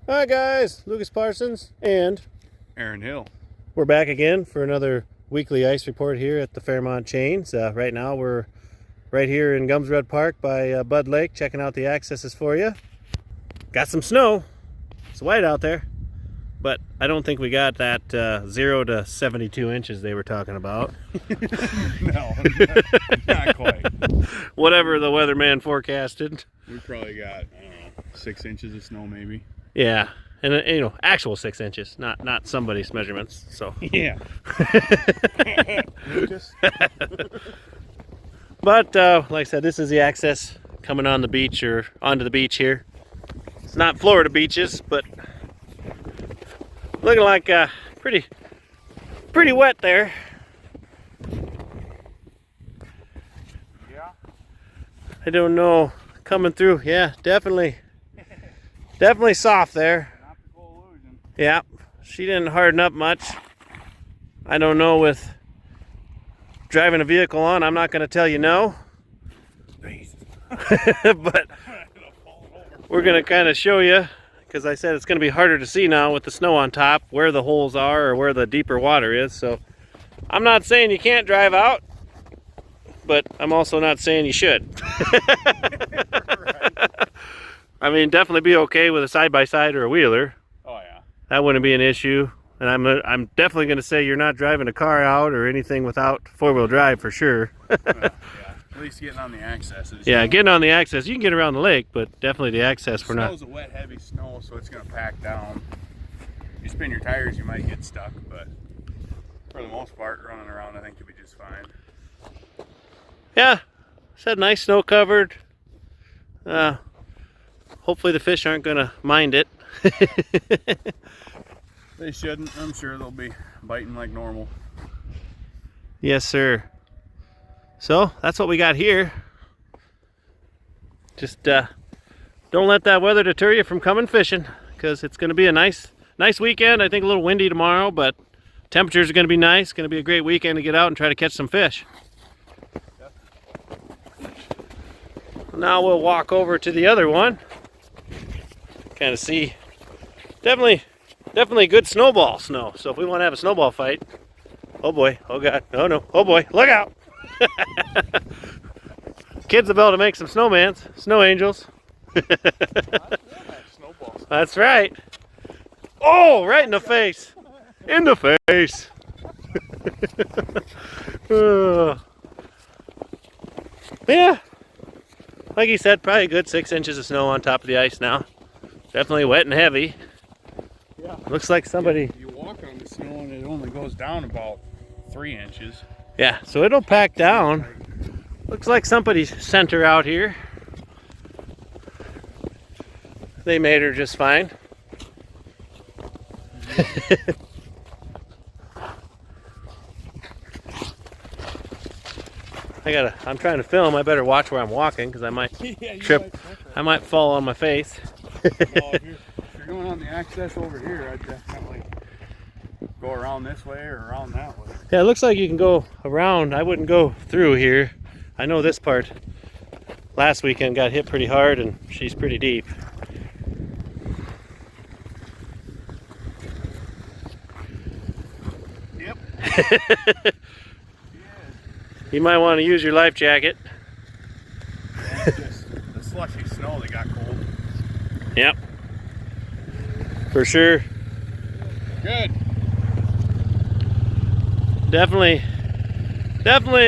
Hi guys, Lucas Parsons, and Aaron Hill. we're back again for another weekly ice report here at the Fairmont Chains. Right now we're right here in Gumsrud Park by Bud Lake, checking out the accesses for you. Got some snow. It's white out there, but I don't think we got that 0 to 72 inches they were talking about. No, not quite. Whatever the weatherman forecasted. We probably got, I don't know, 6 inches of snow maybe. Yeah, and you know, actual 6 inches, not somebody's measurements. So Yeah. Lucas. But like I said, this is the access coming on the beach or onto the beach here. It's not Florida beaches, but looking like pretty wet there. Yeah. I don't know, coming through. Yeah, definitely soft there. Optical illusion. Yeah, she didn't harden up much. I don't know, with driving a vehicle on, I'm not going to tell you no. But we're going to kind of show you, because I said it's going to be harder to see now with the snow on top where the holes are or where the deeper water is. So I'm not saying you can't drive out, but I'm also not saying you should. I mean, definitely be okay with a side-by-side or a wheeler. Oh yeah. That wouldn't be an issue. And I'm definitely going to say you're not driving a car out or anything without four-wheel drive for sure. Yeah. At least getting on the accesses. Yeah, getting on the access. You can get around the lake, but definitely the access we're not. Snow's a wet, heavy snow, so it's going to pack down. You spin your tires, you might get stuck, but for the most part, running around, I think you'll be just fine. Yeah, said nice snow covered. Hopefully the fish aren't going to mind it. They shouldn't. I'm sure they'll be biting like normal. Yes, sir. So that's what we got here. Just don't let that weather deter you from coming fishing, because it's going to be a nice weekend. I think a little windy tomorrow, but temperatures are going to be nice. Going to be a great weekend to get out and try to catch some fish. Now we'll walk over to the other one. Kind of see, definitely good snowball snow. So if we want to have a snowball fight, oh boy, oh god, oh no, oh boy, look out! Kids will be able to make some snowmans, snow angels. That's right. Oh, right in the face. In the face. Yeah, like he said, probably a good 6 inches of snow on top of the ice now. Definitely wet and heavy. Yeah. Looks like somebody... You walk on the snow and it only goes down about 3 inches. Yeah, so it'll pack down. Looks like somebody sent her out here. They made her just fine. I'm trying to film. I better watch where I'm walking, because I might trip. I might fall on my face. Well, if you're going on the access over here, I'd definitely go around this way or around that way. Yeah, it looks like you can go around. I wouldn't go through here. I know this part last weekend got hit pretty hard, and she's pretty deep. Yep. You might want to use your life jacket. Yeah, just the slushy snow that got cold. Yep. For sure. Good. Definitely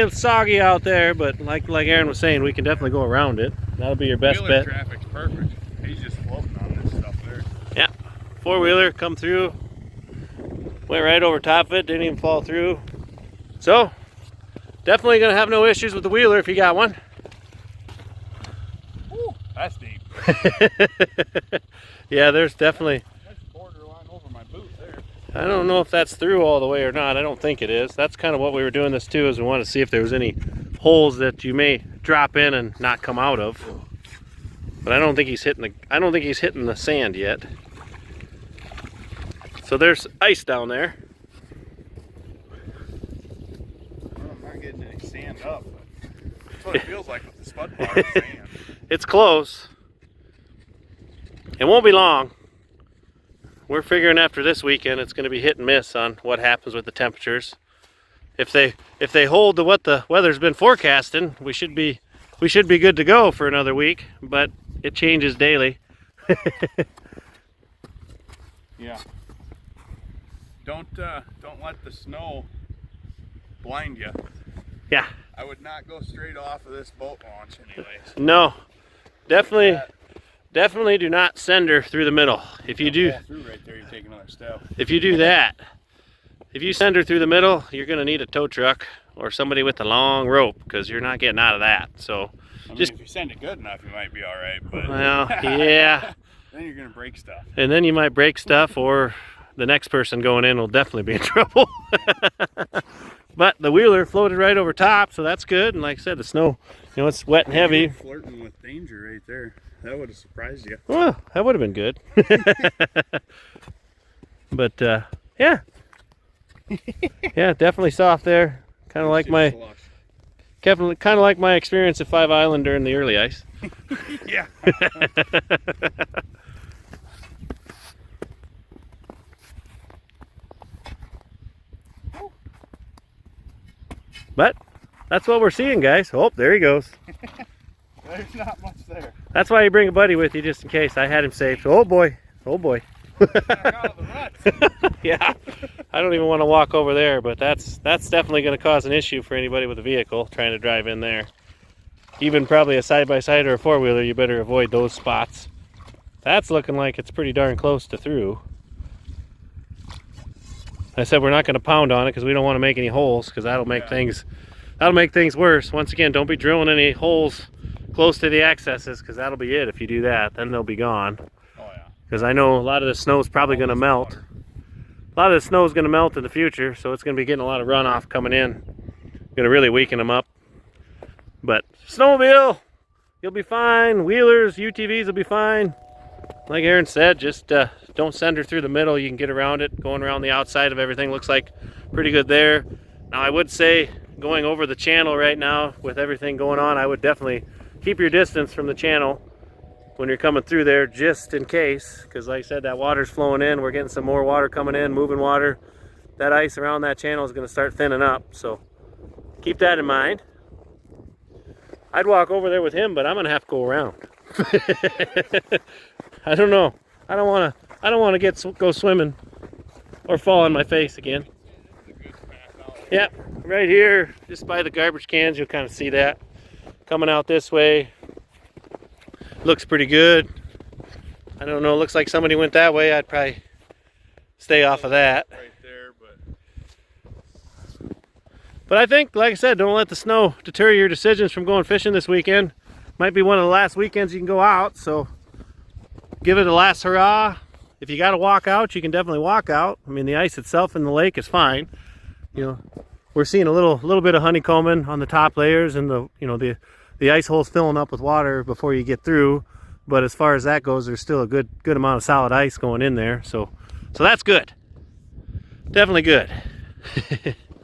soggy out there, but like Aaron was saying, we can definitely go around it. That'll be your best Wheeler bet. traffic's perfect. He's just floating on this stuff there. Yeah. Four-wheeler come through. Went right over top of it, didn't even fall through. So, definitely gonna have no issues with the wheeler if you got one. Woo, that's deep. Yeah, there's definitely... That's borderline over my boot there. I don't know if that's through all the way or not. I don't think it is. That's kind of what we were doing this too, is we wanted to see if there was any holes that you may drop in and not come out of. But I don't think he's hitting the sand yet. So there's ice down there. Well, I'm not getting any sand up, but that's what it feels like with the spud bar sand. It's close. It won't be long. we're figuring after this weekend it's going to be hit and miss on what happens with the temperatures. If they hold to what the weather's been forecasting, we should be good to go for another week, but it changes daily. Yeah. Don't let the snow blind you. Yeah. I would not go straight off of this boat launch anyways. No. Definitely do not send her through the middle. If you do, through right there, you take another step. if you do that, if you send her through the middle, you're going to need a tow truck or somebody with a long rope, because you're not getting out of that. So I mean, just, if you send it good enough, you might be all right. But well, yeah. Then you're gonna break stuff. And then you might break stuff, or the next person going in will definitely be in trouble. But the wheeler floated right over top, so that's good. And like I said, the snow, you know, it's wet and heavy. You're flirting with danger right there. That would have surprised you. Well, that would have been good. But yeah. Yeah, definitely soft there. Kind of like my experience at 5 Island during the early ice. Yeah. But that's what we're seeing, guys. Oh, there he goes. There's not much there. That's why you bring a buddy with you, just in case. I had him saved. Oh boy. Oh boy. Yeah. I don't even want to walk over there, but that's definitely going to cause an issue for anybody with a vehicle trying to drive in there. Even probably a side-by-side or a four-wheeler, you better avoid those spots. That's looking like it's pretty darn close to through. I said we're not going to pound on it because we don't want to make any holes, because that'll make things worse. Once again, don't be drilling any holes close to the accesses, because that'll be it. If you do that, then they'll be gone. Oh yeah. Because I know a lot of the snow is probably going to melt. A lot of the snow is going to melt in the future, so it's going to be getting a lot of runoff coming in. Going to really weaken them up. But snowmobile, you'll be fine. Wheelers, UTVs will be fine. Like Aaron said, just don't send her through the middle. You can get around it. Going around the outside of everything looks like pretty good there. Now I would say, going over the channel right now with everything going on, I would definitely keep your distance from the channel when you're coming through there, just in case, because like I said, that water's flowing in. We're getting some more water coming in, moving water. That ice around that channel is going to start thinning up, so keep that in mind. I'd walk over there with him, but I'm going to have to go around. I don't know. I don't want to go swimming or fall on my face again. Yep, right here, just by the garbage cans, you'll kind of see that. Coming out this way, looks pretty good. I don't know, looks like somebody went that way. I'd probably stay off of that. Right there, But I think, like I said, don't let the snow deter your decisions from going fishing this weekend. Might be one of the last weekends you can go out, so give it a last hurrah. If you got to walk out, you can definitely walk out. I mean, the ice itself in the lake is fine. You know, we're seeing a little bit of honeycombing on the top layers, and the ice holes filling up with water before you get through. But as far as that goes, there's still a good amount of solid ice going in there. So that's good. Definitely good.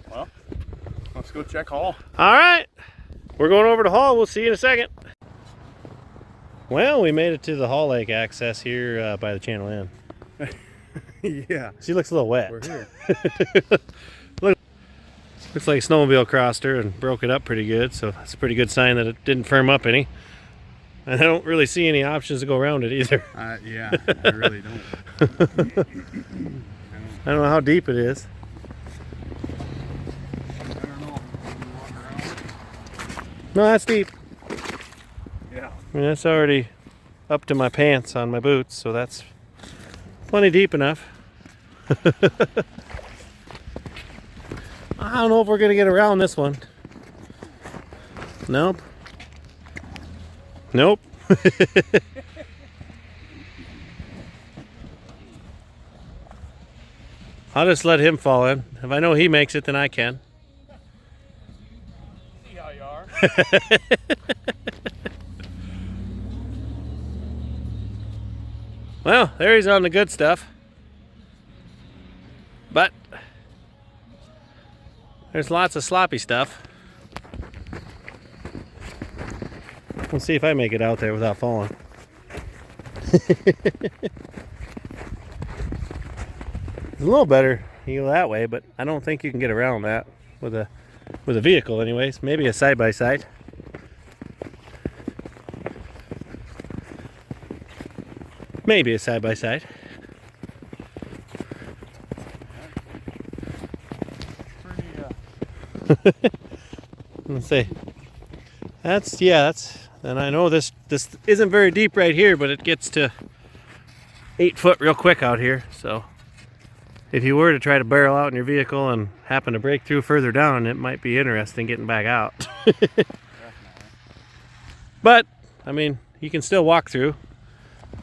well, let's go check Hall. All right. We're going over to Hall. We'll see you in a second. Well, we made it to the Hall Lake access here by the channel end. Yeah. She looks a little wet. We're here. Looks like a snowmobile crossed her and broke it up pretty good, so that's a pretty good sign that it didn't firm up any. And I don't really see any options to go around it either. Yeah, I really don't. I don't know how deep it is. I don't know. Walk around. No, that's deep. Yeah. I mean, that's already up to my pants on my boots, so that's plenty deep enough. I don't know if we're going to get around this one. Nope. Nope. I'll just let him fall in. If I know he makes it, then I can. See how you are. Well, there he's on the good stuff. But there's lots of sloppy stuff. We'll see if I make it out there without falling. It's a little better. You go that way, but I don't think you can get around that with a vehicle anyways. Maybe a side-by-side. Maybe a side-by-side. Let's see. That's and I know this isn't very deep right here, but it gets to 8 foot real quick out here. So if you were to try to barrel out in your vehicle and happen to break through further down, it might be interesting getting back out. But I mean, you can still walk through.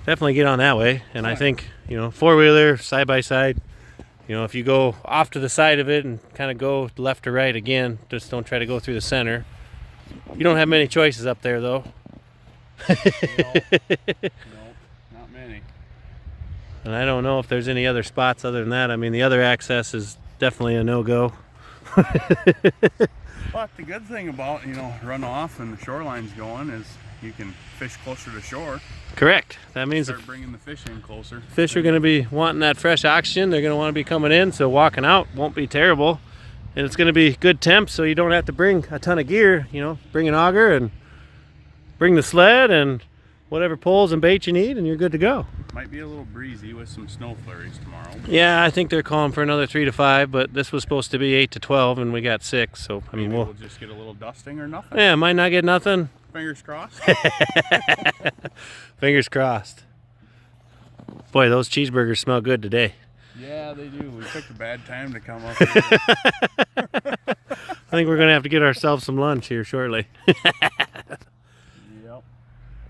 Definitely get on that way. And I think, you know, four-wheeler, side-by-side, you know, if you go off to the side of it and kind of go left or right again, just don't try to go through the center. You don't have many choices up there, though. No, not many. And I don't know if there's any other spots other than that. I mean, the other access is definitely a no-go. But the good thing about, you know, runoff and the shoreline's going is you can fish closer to shore. Correct. That means start bringing the fish in closer. Fish are going to be wanting that fresh oxygen. They're going to want to be coming in, so walking out won't be terrible. And it's going to be good temp, so you don't have to bring a ton of gear. You know, bring an auger and bring the sled and whatever poles and bait you need, and you're good to go. Might be a little breezy with some snow flurries tomorrow. Yeah, I think they're calling for another 3 to 5, but this was supposed to be 8 to 12, and we got 6. So I mean, we'll just get a little dusting or nothing. Yeah, might not get nothing. Fingers crossed. Fingers crossed. Boy, those cheeseburgers smell good today. Yeah, they do. We picked a bad time to come up here. I think we're going to have to get ourselves some lunch here shortly. Yep.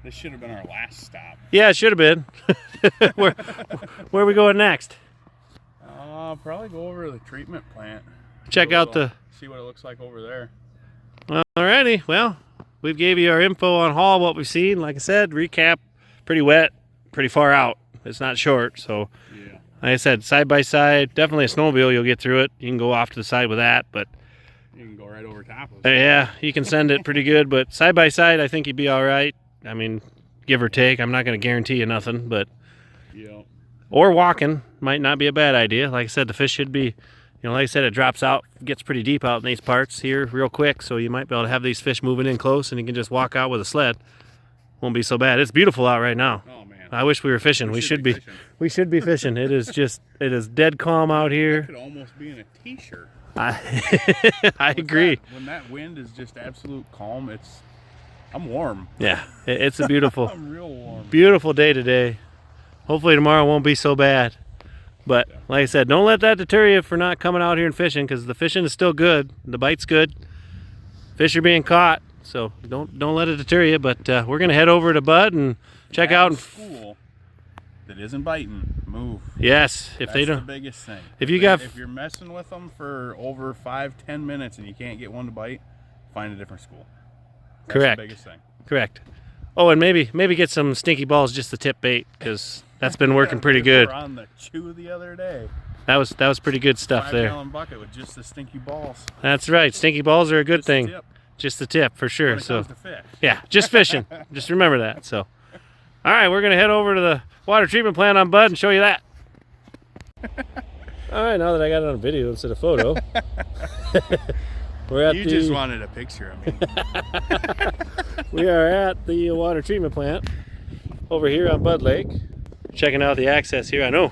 This should have been our last stop. Yeah, it should have been. Where are we going next? Probably go over to the treatment plant. Check out see what it looks like over there. Alrighty, well, we've gave you our info on haul, what we've seen. Like I said, recap, pretty wet, pretty far out. It's not short, so yeah. Like I said, side by side, definitely a snowmobile, you'll get through it. You can go off to the side with that, but you can go right over top of it. Yeah, you can send it pretty good, but side by side, I think you'd be all right. I mean, give or take. I'm not going to guarantee you nothing, but yeah. Or walking might not be a bad idea. Like I said, the fish should be, you know, like I said, it drops out, gets pretty deep out in these parts here real quick, so you might be able to have these fish moving in close, and you can just walk out with a sled. Won't be so bad. It's beautiful out right now. Oh man, I wish we were fishing. We should be fishing. It is dead calm out here. It could almost be in a t-shirt. I agree. When that wind is just absolute calm, I'm warm. Yeah, it's a beautiful, I'm real warm. Beautiful day today. Hopefully tomorrow won't be so bad. But like I said, don't let that deter you for not coming out here and fishing, because the fishing is still good. The bite's good. Fish are being caught, so don't let it deter you. But we're gonna head over to Bud and check out. School that isn't biting, move. Yes, if That's they don't. The biggest thing. If you're messing with them for over 5-10 minutes and you can't get one to bite, find a different school. That's correct. The biggest thing. Correct. Oh, and maybe get some stinky balls just to tip bait, because that's been working pretty good. We were on the chew the other day. That was pretty good stuff there. 5-gallon bucket with just the stinky balls. That's right. Stinky balls are a good thing. Tip. Just the tip for sure. When it comes to fish. Yeah, just fishing. Just remember that. So, all right, we're gonna head over to the water treatment plant on Bud and show you that. All right, now that I got it on video instead of photo, we're at you just wanted a picture of me. We are at the water treatment plant over here on Bud Lake, checking out the access here.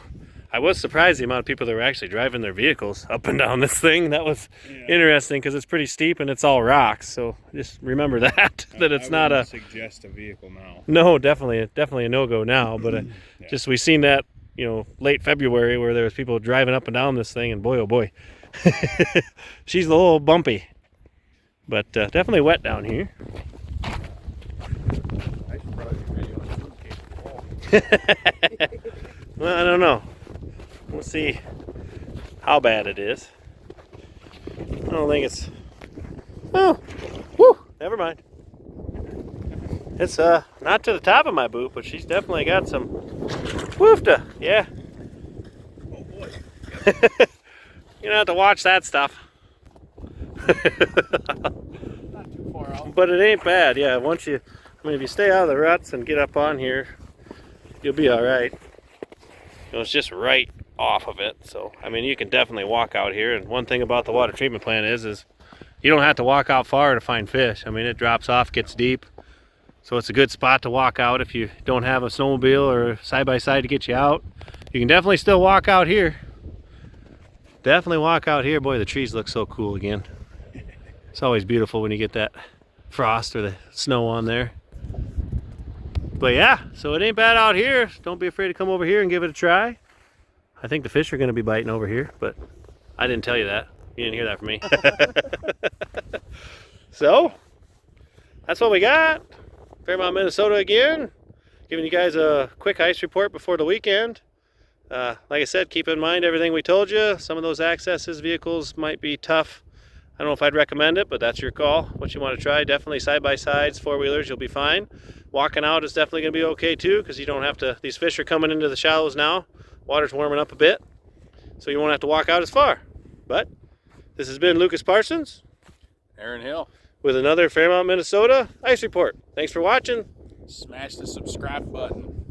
I was surprised the amount of people that were actually driving their vehicles up and down this thing. That was interesting, because it's pretty steep and it's all rocks. So just remember that it's not a suggest a vehicle now. No, definitely a no-go now. But just we seen that, you know, late February, where there was people driving up and down this thing, and boy oh boy, she's a little bumpy, but definitely wet down here. I should probably video on Well, I don't know. We'll see how bad it is. I don't think it's... Oh, whew, never mind. It's not to the top of my boot, but she's definitely got some woofta. Yeah. Oh boy. You don't have to watch that stuff. Not too far out. But it ain't bad. Yeah, if you stay out of the ruts and get up on here, you'll be all right. You know, it's just right off of it. So, I mean, you can definitely walk out here. And one thing about the water treatment plant is you don't have to walk out far to find fish. I mean, it drops off, gets deep. So it's a good spot to walk out if you don't have a snowmobile or side-by-side to get you out. You can definitely still walk out here. Definitely walk out here. Boy, the trees look so cool again. It's always beautiful when you get that frost or the snow on there. But yeah, so it ain't bad out here. Don't be afraid to come over here and give it a try. I think the fish are going to be biting over here, but I didn't tell you that. You didn't hear that from me. So, that's what we got. Fairmont, Minnesota again. Giving you guys a quick ice report before the weekend. Like I said, keep in mind everything we told you. Some of those accesses vehicles might be tough. I don't know if I'd recommend it, but that's your call. What you want to try, definitely side-by-sides, four-wheelers, you'll be fine. Walking out is definitely going to be okay too, because you don't have to, these fish are coming into the shallows now. Water's warming up a bit, so you won't have to walk out as far. But this has been Lucas Parsons. Aaron Hill. With another Fairmont, Minnesota ice report. Thanks for watching. Smash the subscribe button.